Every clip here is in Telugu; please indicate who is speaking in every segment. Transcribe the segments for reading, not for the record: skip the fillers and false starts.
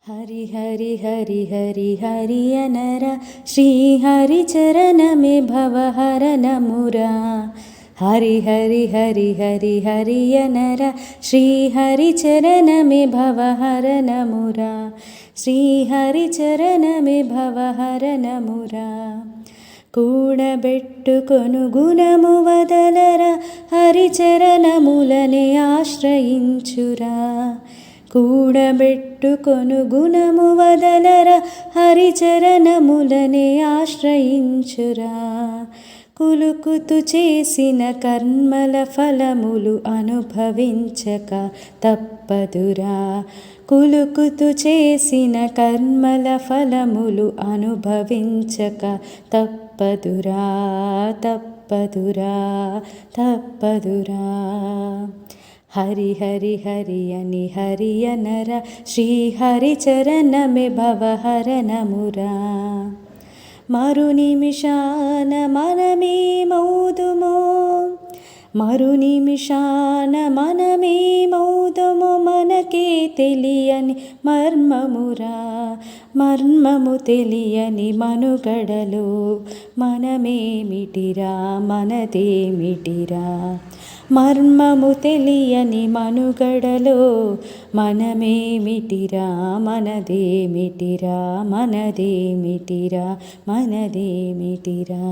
Speaker 1: हरि हरि हरि हरि हरि अनरा श्री हरि चरण में भव हर नमुरा। हरि हरि हरि हरि हरि अनरा श्री हरि चरण में भव हर नमुरा। श्री हरि चरण में भव हर नमुरा। కూడబెట్టుకొను గుణము వదలరా హరిచరణములనే ఆశ్రయించురా. కూడబెట్టుకొను గుణము వదలరా హరిచరణములనే ఆశ్రయించురా. కులుకుతు చేసిన కర్మల ఫలములు అనుభవించక తప్పదురా. కులుకుతు చేసిన కర్మల ఫలములు అనుభవించక తప్పదురా తప్పదురా తప్పదురా. హరి హరి హరి అని హరి అనరా శ్రీ హరి చరణమే భవ హర నమురా. మరు నిమిషాన మనమేమౌదుమో మరు నిమిషాన మనమేమౌదుమో మనకే తెలియని మర్మమురా. మర్మము తెలియని మనుగడలో మనమేమిటిరా మనదేమిటిరా. మర్మము తెలియని మనుగడలో మనమేమిటిరా మనదేమిటిరా మనదేమిటిరా మనదేమిటిరా.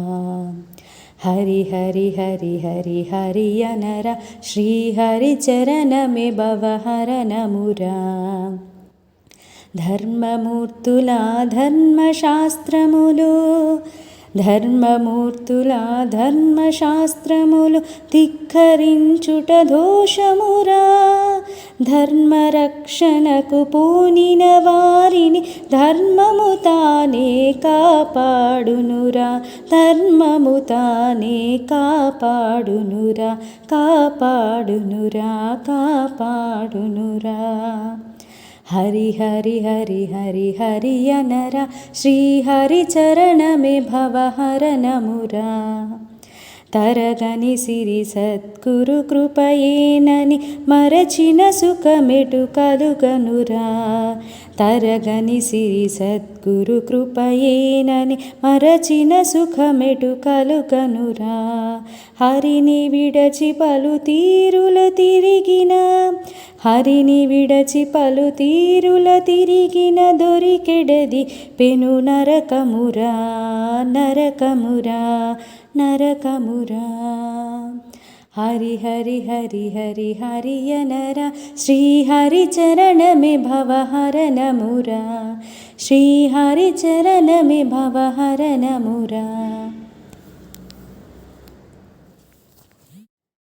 Speaker 1: హరి హరి హరి హరి హరి అనరా శ్రీ హరి చరణమే భవ హర నమురా. ధర్మమూర్తుల ధర్మశాస్త్రములు ధర్మమూర్తుల ధర్మశాస్త్రములు ధిక్కరించుట దోషమురా. ధర్మరక్షణకు పూనిన వారిని ధర్మము తానే కాపాడునురా. ధర్మము తానే కాపాడునురా కాపాడునురా కాపాడునురా. హరి హరి హరి హరి హరి అనరా శ్రీ హరి చరణమే భవ హర నమురా. తరగని సిరి సద్గురు కృపయేనని మరచిన సుఖమెటు కలుగనురా. తరగని సిరి సద్గురు కృపయేనని మరచిన సుఖమెటు కలుగనురా. హరిని విడచి పలు తీరుల తిరిగిన హరిని విడచి పలు తీరుల తిరిగిన దొరికెడది పెను నరకమురా నరకమురా నరకమురా. హరి హరి హరి హరి హరి అనరా శ్రీ హరి చరణమే భవ హర నమురా. శ్రీ హరి చరణమే భవ హర నమురా.